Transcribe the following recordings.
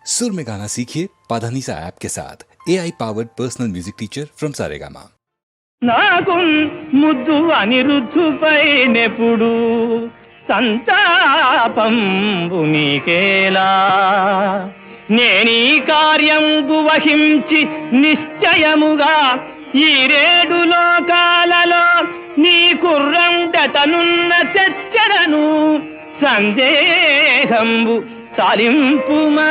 सुर में गाना सीखिए पाधानीसा ऐप के साथ AI powered personal music teacher from Saregama. నాకు ముద్దు అనిరుద్ధుపై నెప్పుడు సంతాపంబు నీకేలా నేనీ కార్యంబు వహించి నిశ్చయముగా ఈ రేడు లోకాలలో నీ కుర్రంటతనున్న చచ్చరను సందేహంబు తాలింపుమా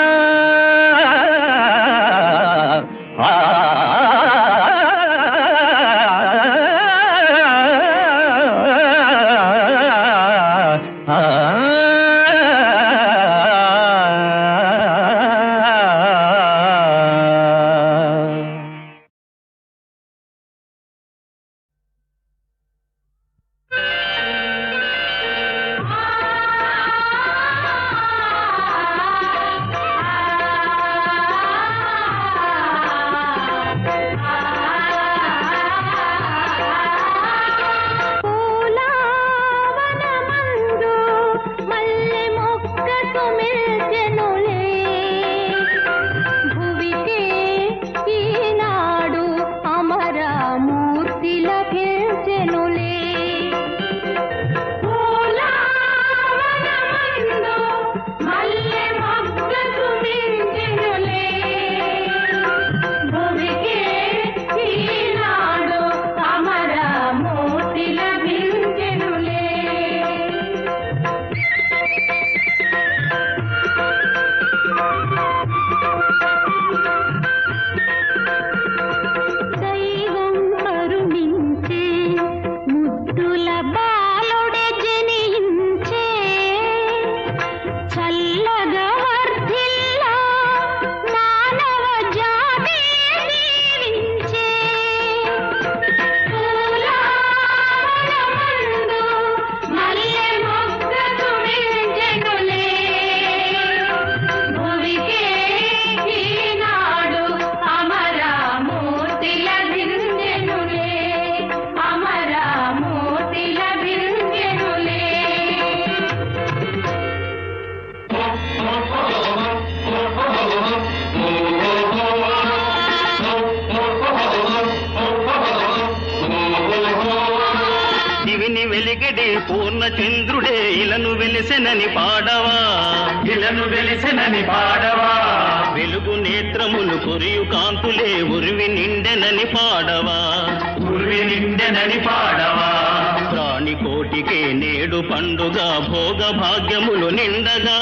పూర్ణచంద్రుడే ఇలను వెలిసెనని పాడవా వెలుగు నేత్రములు కొరియు కాంతులే ఉరివి నిండెనని పాడవా ప్రాణి కోటికే నేడు పండుగ భోగ భాగ్యములు నిండగా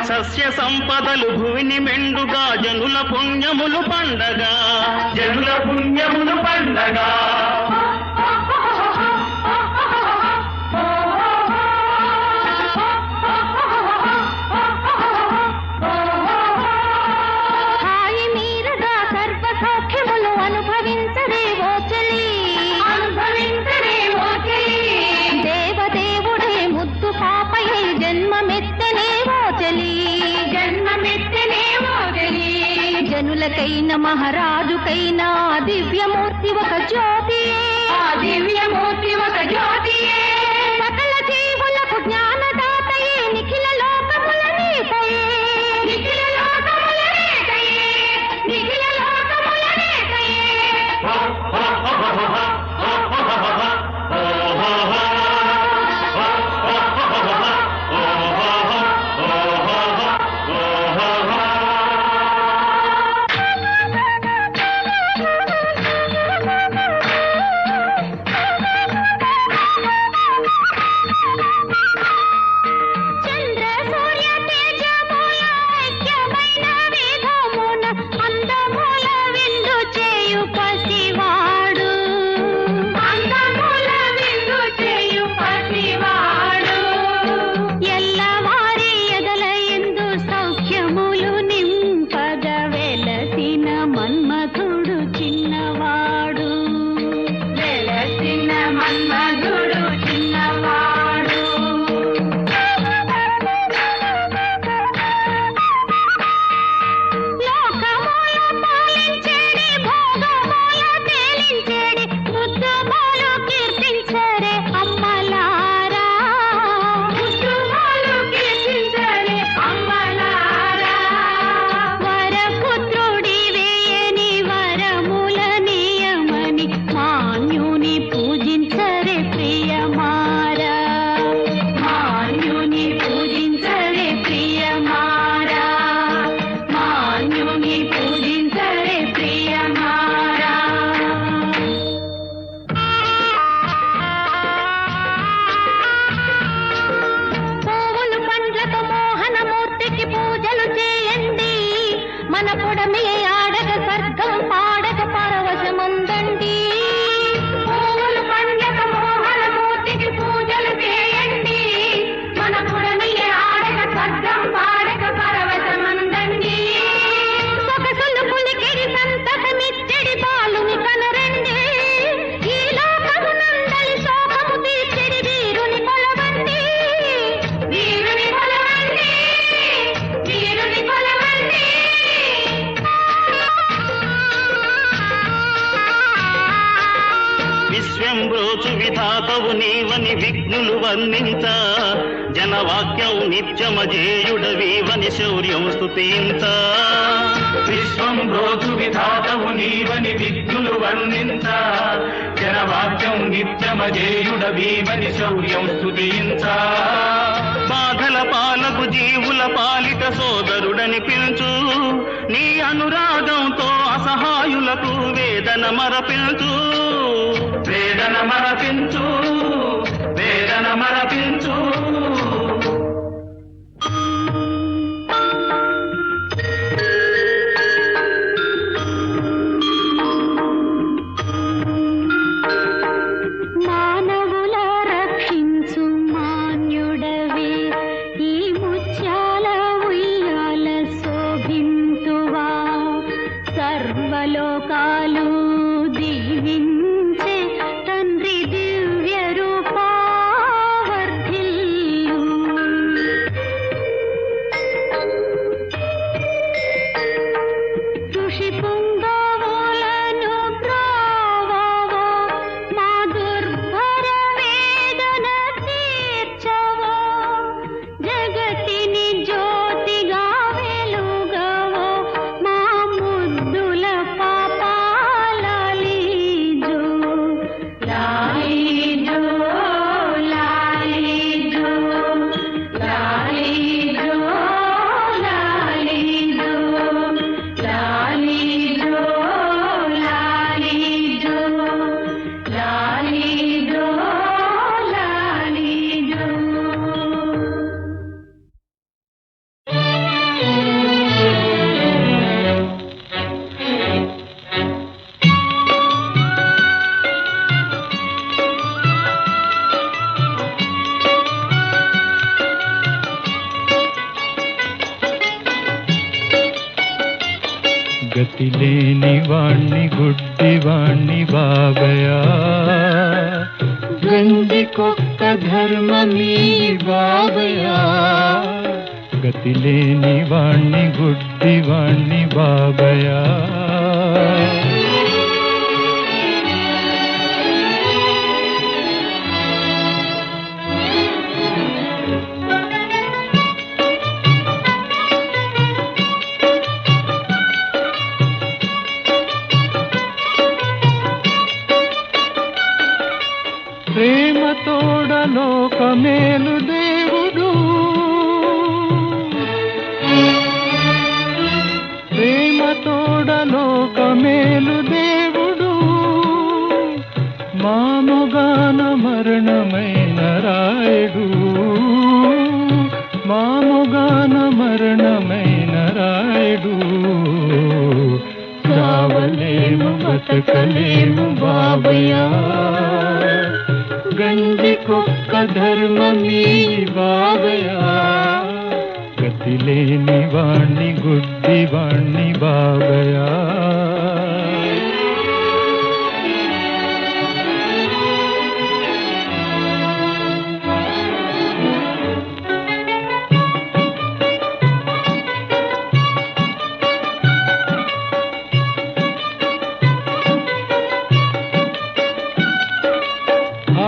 సస్య సంపదలు భువిని మెండుగా జనుల పుణ్యములు పండగా జనులకైన మహారాజుకైనా దివ్యమూర్తి ఒక జ్యోతియే సకల జీవులకు జ్ఞానదాతయే నిఖిల లోకముల నేతయే మన పొడమే ఆడగ స్వర్గం పాడగ పరవశమందండి. పూలు పండగ మోహన మూర్తికి పూజలు చేయండి. మన పొడమే ఆడగ స్వర్గం పాడగ పరవశమందండి. సొగసులు పులికిడి సంతకమిచ్చడి బాలుని కనరండి. ఈ లోకము నందలి శోకము తీర్చెడి వీరుని కొలవండి. వీరుని కొలవండి. వీరుని కొలవండి. విశ్వంబ్రోచు విధాతవు నీవని విఘ్నులు వర్ణించ, జనవాక్యం నిత్యమజేయుడవీవని శౌర్యం స్తుతించ. విశ్వంబ్రోచు విధాతవు నీవని విఘ్నులు వర్ణించ, జనవాక్యం నిత్యమజేయుడవీవని శౌర్యం స్తుతించ. బాధల పాలకు జీవుల పాలిట సోదరుడని పిలుచు, నీ అనురాగంతో అసహాయులకు వేదన మరపించు. వేదన మరపించు, వేదన మరపించు. మానవుల రక్షించు మాన్యుడవే, ఈ ముత్యాల ఉయ్యాల శోభింతువా. సర్వలోకాలు దీవించే తండ్రి దివ్య రూపావర్ధిల్లు. ఋషి పుంగవులను బ్రోవవో, మా దుర్భర వేదన తీర్చవో. జగతిని జ్యోతిగా వెలుగవో, మా ముద్దుల పాపాలలీజో. లాలీజో, లాలీజో, లాలీజో, లాలీజో, లాలీజో, లాలీజో, లాలీజో, లాలీజో. గతిలేని వాణ్ణి గుడ్డివాణ్ణి బాబయా, గంజికొక్క ధర్మమీ బాబయా. గతిలేని వాణ్ణి గుడ్డివాణ్ణి బాబయా. ప్రేమ తోడ లోకమేలు దేవుడు, ప్రేమ తోడ లోకమేలు దేవుడు. మాముగాన మరణమైన రాయుడు, మాముగాన మరణమైన రాయుడు. సావలేము బతకలేము బాబయ్యా, గంజికొక్క ధర్మమీ బాబయ్యా. గతిలేని వాణ్ణి గుడ్డివాణ్ణి బాబయ్యా.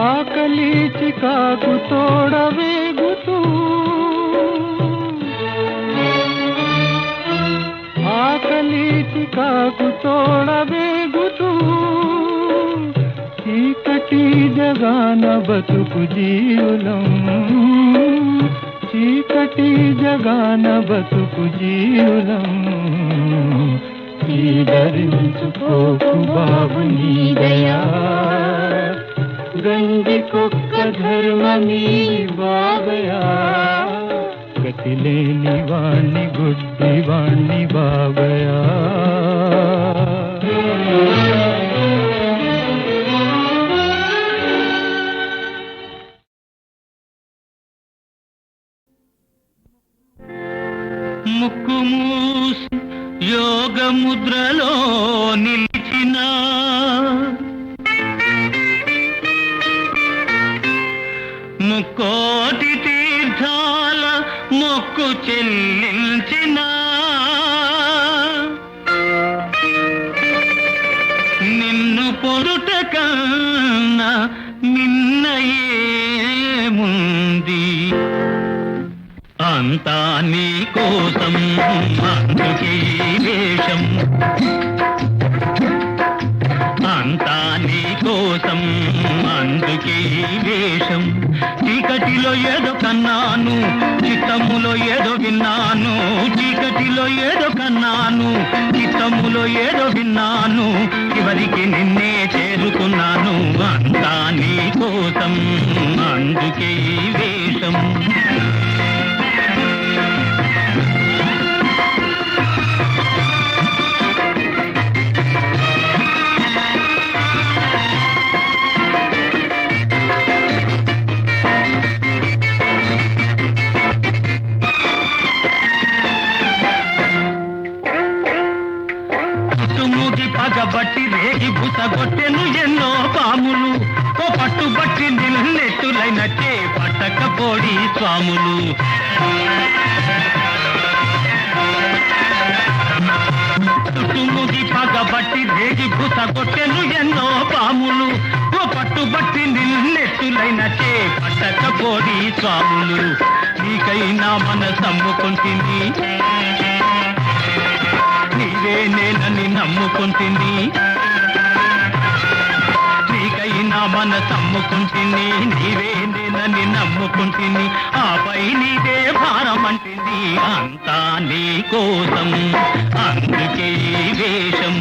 ఆకలి చికాకు తోడవేగుతూ, ఆకలి చికాకు తోడవేగుతూ. చీకటి జగాన బతుకు జీవులం, చీకటి జగాన బతుకు జీవులం. ధరించుకోకు బాబు నీ దయా, గంజికొక్క ధర్మమీ బాబయా. గతి లేని వాణ్ణి గుడ్డి వాణ్ణి బాబయా. ముక్కు మూసి యోగ ముద్రలో నిలిచిన ముక్కోటి తీర్థాల మొక్కు చెల్లించిన నిన్ను పొరుట కన్నా నిన్నయేముంది, అంతా నీ కోసం అందుకే వేషం, అంతా నీ కోసం అందుకే వేషం. చీకటిలో ఏదో కన్నాను, చిత్తములో ఏదో విన్నాను, చీకటిలో ఏదో కన్నాను, చిత్తములో ఏదో విన్నాను, చివరికి నిన్నే చేరుకున్నాను. అంతా నీ కోసం అందుకే వేషం. పగబట్టి రేగి బుసగొట్టెను ఎన్నో పాములు, ఓ పట్టుబట్టి నిన్నెట్టులైనట్టే పట్టకపోడి స్వాములు. చుట్టుముగి పగబట్టి రేగి బుసగొట్టెను ఎన్నో పాములు, ఓ పట్టుబట్టి నిన్నెట్టులైనట్టే పట్టకపోడి స్వాములు. నీకైనా మనసమ్ముకుంటుంది, నీవే నేనని నమ్ముకుంటుంది, నీకైనా మనసమ్ముకుంటుంది, నీవే నేనని నమ్ముకుంటుంది, ఆపై నీదే భారం అంటుంది. అంతా నీ కోసం అందుకే వేషం.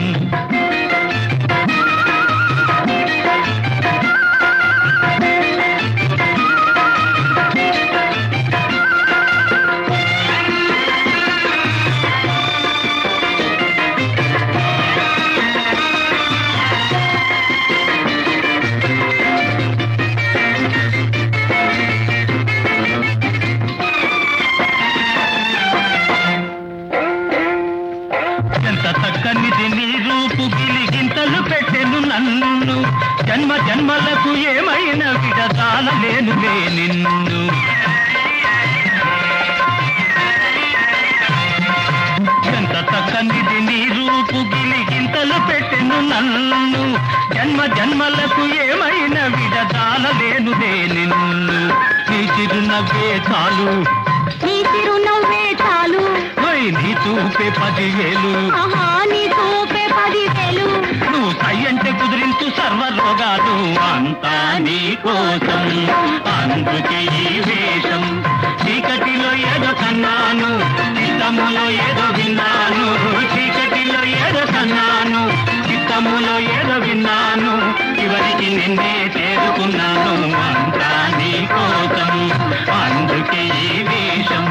చక్కనిది నీ రూపు గిలిగింతలు పెట్టెను నన్ను, జన్మ జన్మలకు ఏమైనా విడదాలలేనులే నిన్ను. ఎంత చక్కనిది నీ రూపు గిలిగింతలు పెట్టెను నన్ను, జన్మ జన్మలకు ఏమైనా విడదాలలేనులే నిన్ను. నీ చిరునవ్వే చాలు, నీ చిరునవ్వే చాలు, నీ చూపే 10,000, నీ చూపే 10,000. నువ్వు సయ్యంటే కుదిరించు సర్వరోగాలు. అంతా నీ కోసం అందుకే ఈ వేషం. చీకటిలో ఏదో కన్నాను, చిత్తములో ఏదో విన్నాను, చీకటిలో ఏదో కన్నాను, చిత్తములో ఏదో విన్నాను, చివరికి నిన్నే చేరుకున్నాను. అంతా నీ కోసం అందుకే ఈ వేషం.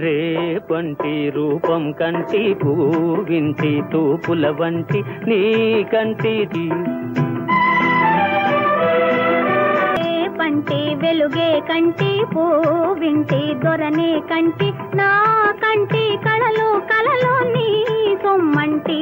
రేపంటి రూపం కంటి పూవింటి తూపుల వంటి నీ కంటిది పంటి వెలుగే కంటి పూవింటి దొరనే కంటి నా కంటి కళలో కళలో నీ సొమ్మంటి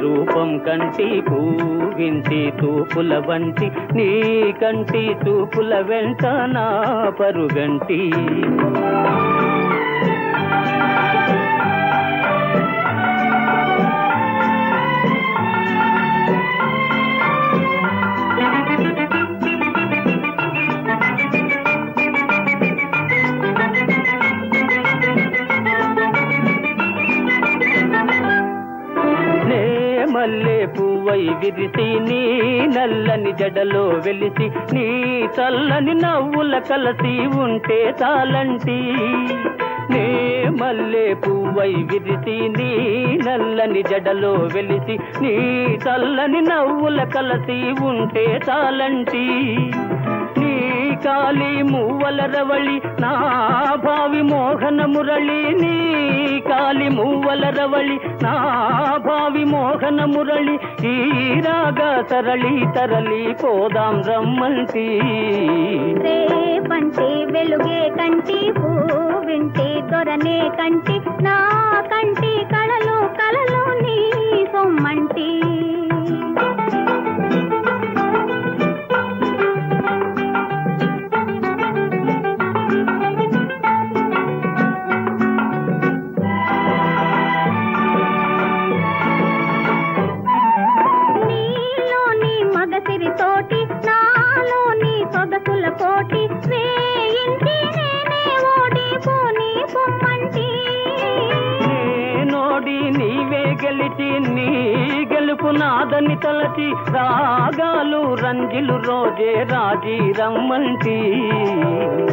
రూపం కంటి పూవింటి తూపుల వంటి నీ కంటి తూపుల వెంట నా పరుగంటి మల్లె పువ్వై విరిసి నీ నల్లని జడలో వెలిసి నీ చల్లని నవ్వుల కలసి ఉంటే చాలంటి నే మల్లె పువ్వై విరిసి నీ నల్లని జడలో వెలిసి నీ చల్లని నవ్వుల కలసి ఉంటే చాలంటి నీ కాలి మువ్వల రవళి నా భావి మోహన మురళి నీ కాలి మువ్వల రవళి నా భావి మోహన మురళి ఈ రాగా తరలి తరలి పోదాం రమ్మంటి రేపంటి వెలుగే కంటి పూవింటి దొరనే కంటి నా కంటి కళలో కళలో నీ సొమ్మంటి తోటి నాలోని సొగసుల కోటి వేయింటి నేనే ఓడిపోని పొమ్మంటి నేనోడి నీవే గెలిచి నీ గెలుపు నాదని తలచి రాగాలు రంజిలు రోజే రాజీ రమ్మంటి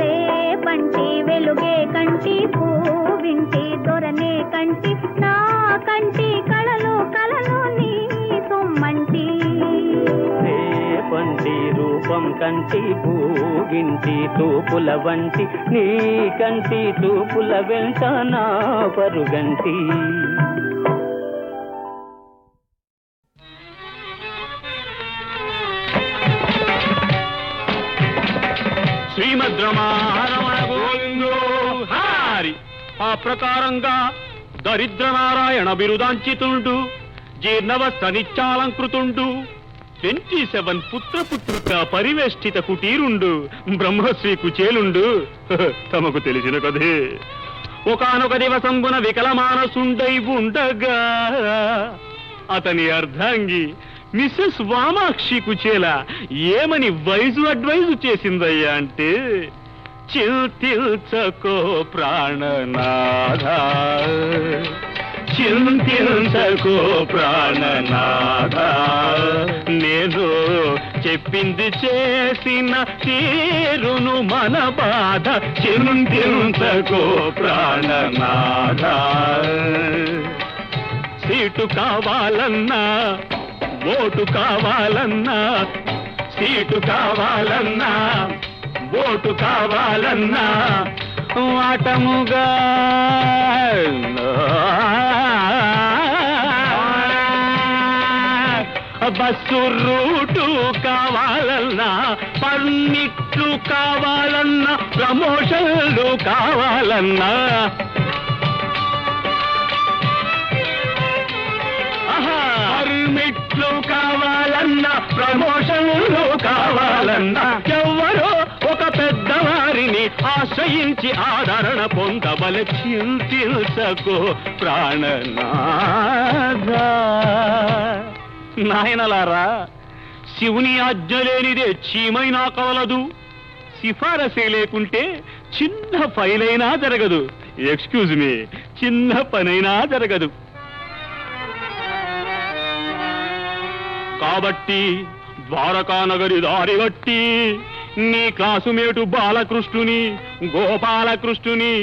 రేపంటి వెలుగే కంటి పూవింటి దొరనే కంటి నా కంటి కళలో కళలో నీ సొమ్మంటి పంటి రూపం కంటి పూవింటి తూపుల వంటి నీ కంటి తూపుల వెంట నా పరుగంటి శ్రీమద్రమారమణ గోవిందో హారి ఆ ప్రకారంగా దరిద్ర నారాయణ బిరుదాంచితుండు జీర్ణవస్థ నిత్యాలంకృతుండు 27 పుత్రపుత్రుక పరివేష్టిత కుటీరుండు బ్రహ్మశ్రీ కుచేలుండు తమకు తెలిసిన కదే ఒకానొక దివసంబున వికలమానసుండై ఉండగా అతని అర్ధాంగి మిస్సెస్ వామాక్షి కుచేల ఏమని అడ్వైజు చేసిందయ్యా అంటే చింతించకో ప్రాణనాథా చింతించకో ప్రాణనాథా నేను చెప్పింది చేసిన తీరును మన బాధ చింతించకో ప్రాణనాథా సీటు కావాలన్నా ఓటు కావాలన్నా సీటు కావాలన్నా ఓటు కావాలన్నా ఆటముగా బస్సు రూటు కావాలన్నా పర్మిట్లు కావాలన్నా ప్రమోషన్లు కావాలన్నా పర్మిట్లు కావాలన్నా ప్రమోషన్లు కావాలన్నా ఎవ్వరో ఒక పెద్దవారిని ఆశ్రయించి ఆదరణ పొందబల చింతించకు ప్రాణనాథ. నాయనలారా, శివుని ఆజ్ఞ లేనిదే చీమైనా కవలదు, సిఫారసే లేకుంటే చిన్న ఫైలైనా జరగదు. ఎక్స్క్యూజ్ మీ, చిన్న పనైనా జరగదు. కాబట్టి ద్వారకా నగరి దారిగట్టి నీ క్లాసుమేటు బాలకృష్ణుని, గోపాలకృష్ణుని,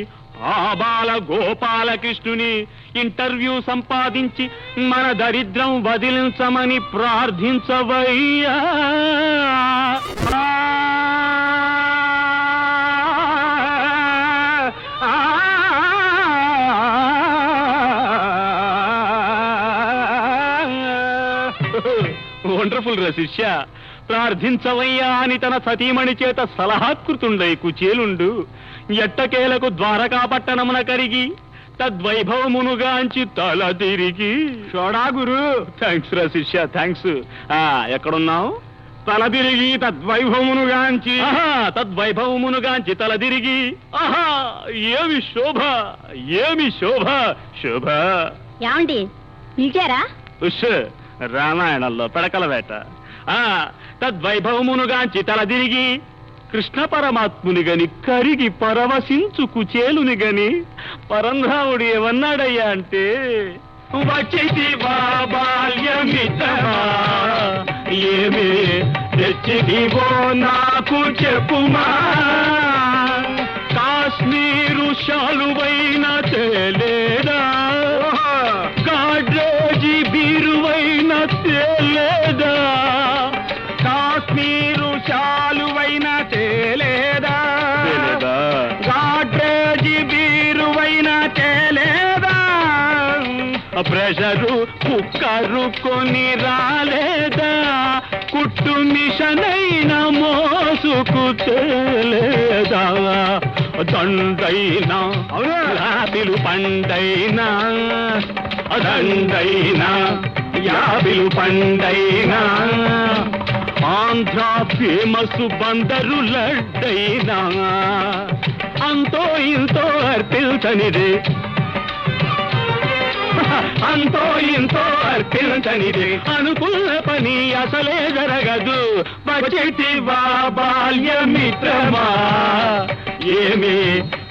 ఆ బాల గోపాలకృష్ణుని ఇంటర్వ్యూ సంపాదించి మన దరిద్రం వదిలించమని ప్రార్థించవయ్యా. వండర్ఫుల్ రా శిష్య, ప్రార్థించవయ్యా అని తన సతీమణి చేత సలహాకృతుండై కుచేలుండు ఎట్టకేలకు ద్వారకా పట్టణమున కరిగి తద్వైభవమునుగాంచి తల తిరిగి. షోడా గురు. థ్యాంక్స్ రా శిష్య, థ్యాంక్స్. ఎక్కడున్నావు? తల తిరిగి తద్వైభవమునుగాంచి. తద్వైభవమునుగాంచి తల తిరిగి. ఆహా, ఏమి శోభ, ఏమి శోభ, శోభ. ఏమండి పిలిచారా? రామాయణంలో పెడకల వేట. తద్వైభవమునుగాంచి తల తిరిగి కృష్ణ పరమాత్ముని గని కరిగి పరవశించు కుచేలుని గని పరంధాముడు ఏమన్నాడయ్యా అంటే, వచ్చి బాల్యమిత్రమా ఏమి తెచ్చిదివో నాకు చెప్పుమా, కాశ్మీరు శాలువైన తేలేదా, గాడ్రేజీ బీరువైన తేలేదా, కాశ్మీరు శాలువైన తేలేదా, గాడ్రేజీ బీరువైన తేలేదా, ప్రెషరు కుక్కరు కొని రాలేదా, కుట్టు మిషనైన మోసుకు తేలేదా, దండైనా యాపిలు పండైనా, దండైనా యాపిలు పండైనా, ఆంధ్ర ఫేమస్ బందరు లడ్డైనా, అంతో ఇంతో అర్పిల్చనిదే, అంతో ఇంతో అర్పిల్చనిదే, అనుకున్న పని అసలే జరగదు. వచ్చేటివా బాల్యమిత్రమా ఏమి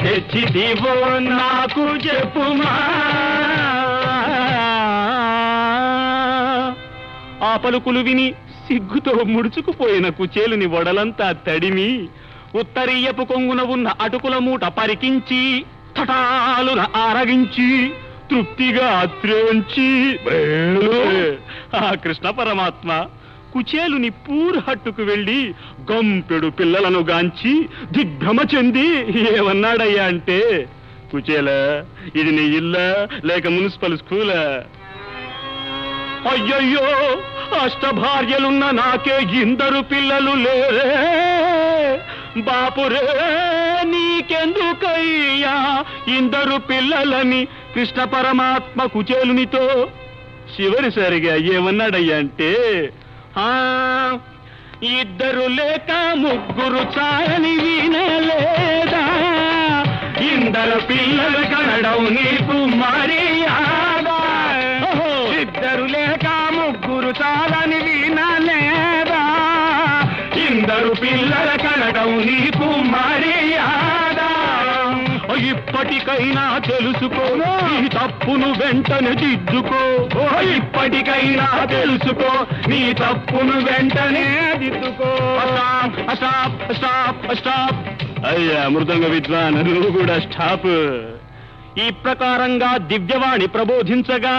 తెచ్చిదివో నాకు చెప్పుమా. ఆ పలుకులు విని సిగ్గుతో ముడుచుకుపోయిన కుచేలుని వడలంతా తడిమి ఉత్తరీయపు కొంగున ఉన్న అటుకుల మూట పరికించి తటాలున ఆరగించి తృప్తిగా త్రోంచి ఆ కృష్ణ పరమాత్మ కుచేలుని పూర్హట్టుకు వెళ్లి గంపెడు పిల్లలను గాంచి దిగ్భ్రమ చెంది ఏమన్నాడయ్యా అంటే, కుచేల ఇది నీ ఇల్లా లేక మున్సిపల్ స్కూలా? అయ్యయ్యో, అష్టభార్యలున్న నాకే ఇందరు పిల్లలు లేరే, బాపురే నీకెందుకయ్యా ఇందరు పిల్లలని కృష్ణ పరమాత్మ కుచేలునితో చివరిసరిగా ఏమన్నాడయ్యా అంటే, ఇద్దరు లేక ముగ్గురు చాలని వినలేదా, ఇందరు పిల్లలు కనడం నీకు మర్యాదా, ఇద్దరు లేక ముగ్గురు చాలని వినలేదా, ఇందరు పిల్లల కనడం నీకు మర్యాదా, ఇప్పటికైనా తెలుసుకో నీ తప్పును వెంటనే దిద్దుకో, ఇప్పటికైనా తెలుసుకో నీ తప్పును వెంటనే దిద్దుకో. Stop stop stop. అయ్యా మృదంగ విద్వాన్, నువ్వు కూడా స్టాప్. ఈ ప్రకారంగా దివ్యవాణి ప్రబోధించగా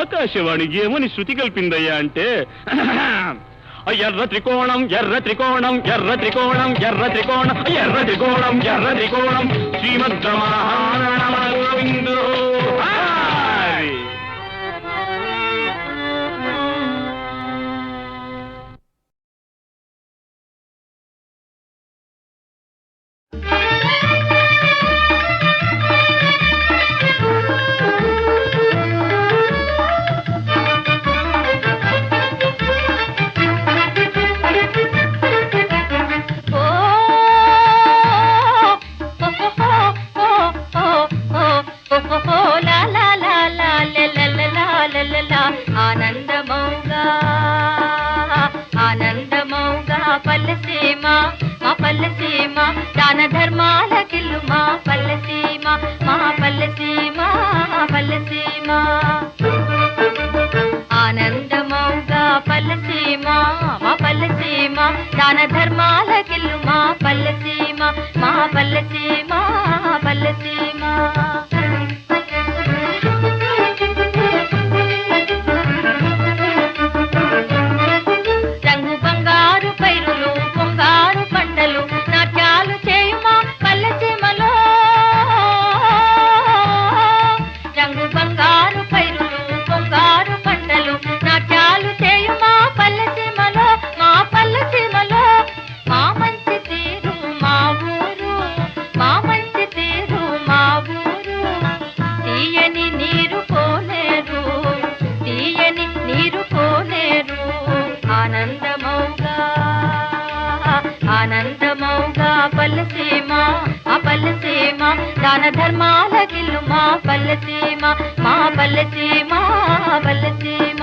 ఆకాశవాణి ఏమని శృతి కల్పిందయ్యా అంటే, ఎర్ర త్రికోణం ఎర్ర త్రికోణం ఎర్ర త్రికోణం ఎర్ర త్రికోణం ఎర్ర త్రికోణం ఎర్ర త్రికోణం శ్రీమద్రమానందు. పల్లెసీమ మా పల్లెసీమ దాన ధర్మాలకిల్లు మా పల్లెసీమ మా పల్లెసీమ పల్లెసీమ ఆనందమౌగా పల్లెసీమ మా పల్లెసీమ దాన ధర్మాలకిల్లు మా పల్లెసీమ మా పల్లెసీమ పల్లెసీమ రంగు బంగారు పైరులు పొంగారు పంటలు నాట్యాలు చేయుమా పల్లెసీమలో రంగు బంగారు పైరులు పొంగారు పంటలు నాట్యాలు చేయుమా పల్లెసీమలో మా పల్లెసీమలో మా మంచి తీరు మా ఊరు మా మంచి తీరు మా ఊరు తీయని నీరు పోలేరు తీయని నీరు పోలేరు ఆనందమౌగా ఆనందమౌగా పల్లెసీమ మా పల్లెసీమ దాన ధర్మాలకిల్లు మా పల్లెసీమ మా పల్లెసీమ పల్లెసీమ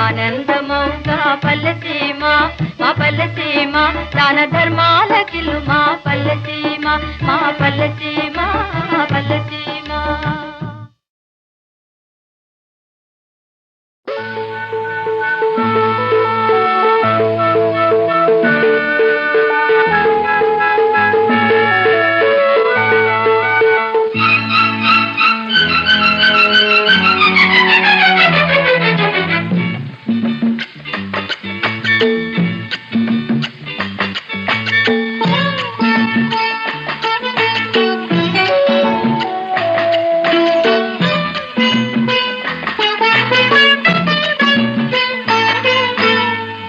ఆనందమౌగా పల్లెసీమ మా పల్లెసీమ దాన ధర్మాలకిల్లు మా పల్లెసీమ మా పల్లెసీమ పల్లెసీమ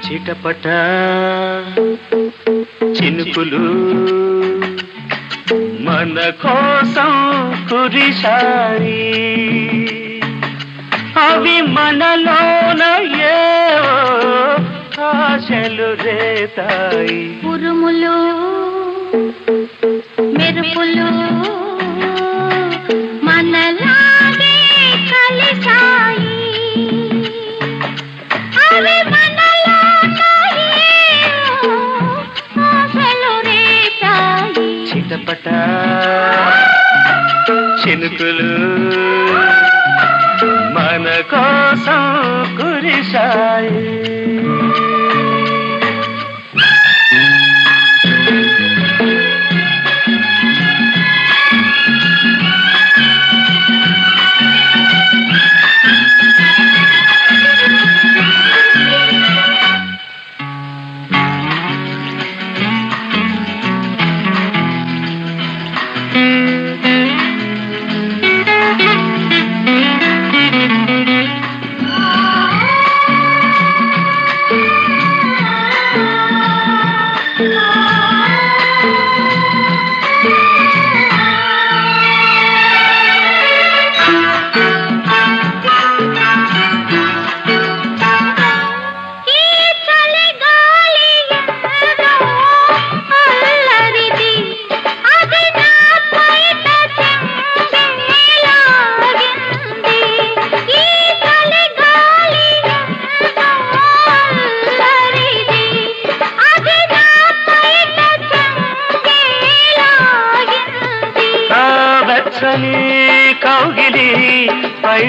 చిటపట చినుకులు మన కోసం కురిశాయి అవి మనలోన ఏవో ఆశలు రేతాయి ఉరుములు మెరుపులు మనలాగే కలిసాయి అవి చిటపట చినుకులు మన కోసం కురిశాయి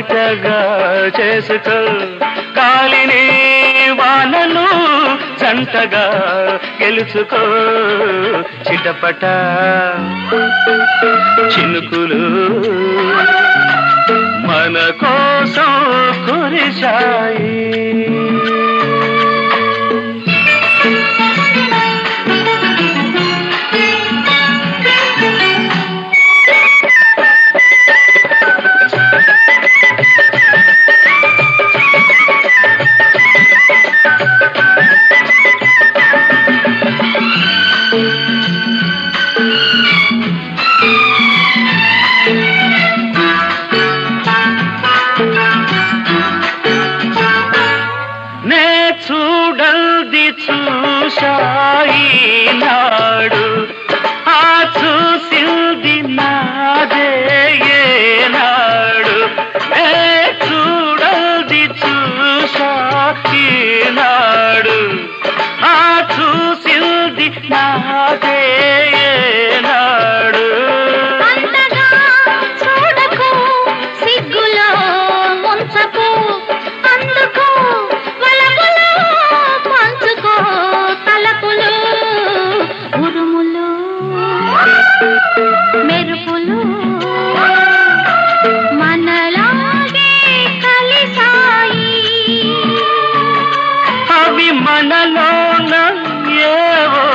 బయటగా చేసుకో కాలిని వానను జంటగా గెలుచుకో చిటపట చినుకులు మన కోసం కురిశాయి నే చూడల్ది చూశాయి నాడు ఆ చూసింది నాదే ఏనాడు నే చూడల్ది చూశాయి నాడు ఆ చూసింది నాదే ఏనాడు అంతగా చూడకు సిగ్గులో ముంచకు అందుకు వలపులు పంచుకో తలపులు ఉరుములు మెరుపులు మనలాగే కలిసాయి అవి మనలోన ఏవో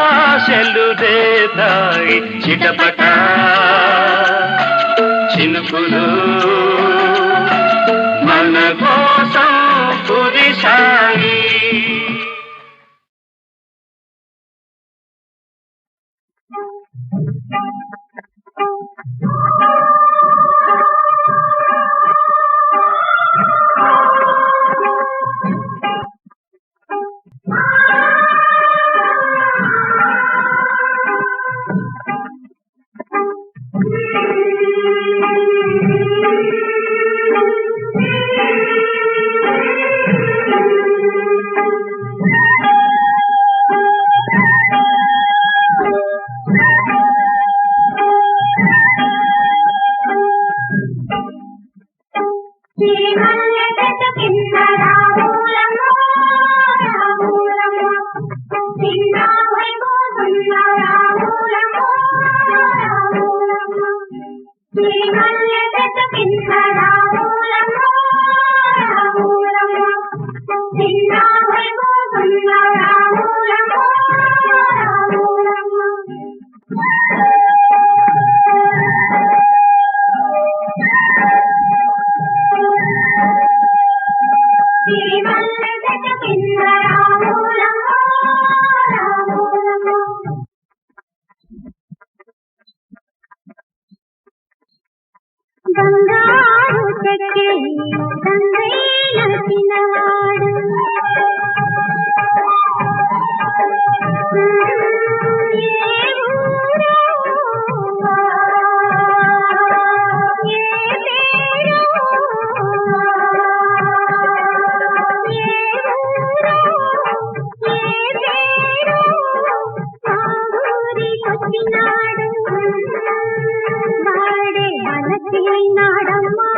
ఆశలు రేతాయి చిటపట చినుకులు మన కోసం కురిశాయి బంగారు చెక్కిలి తండ్రైన చిన్నవాడు ఏ ఊరో ఏ పేరో వచ్చినాడు వాడే మనసినాడమ్మా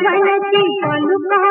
మనసి పలుకా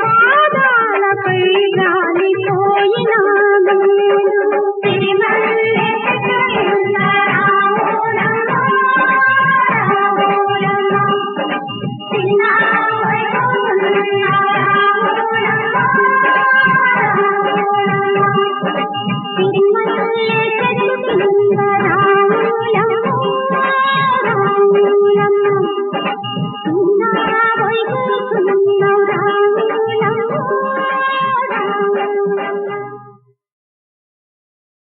పాదాలపై రాలిపోయినాను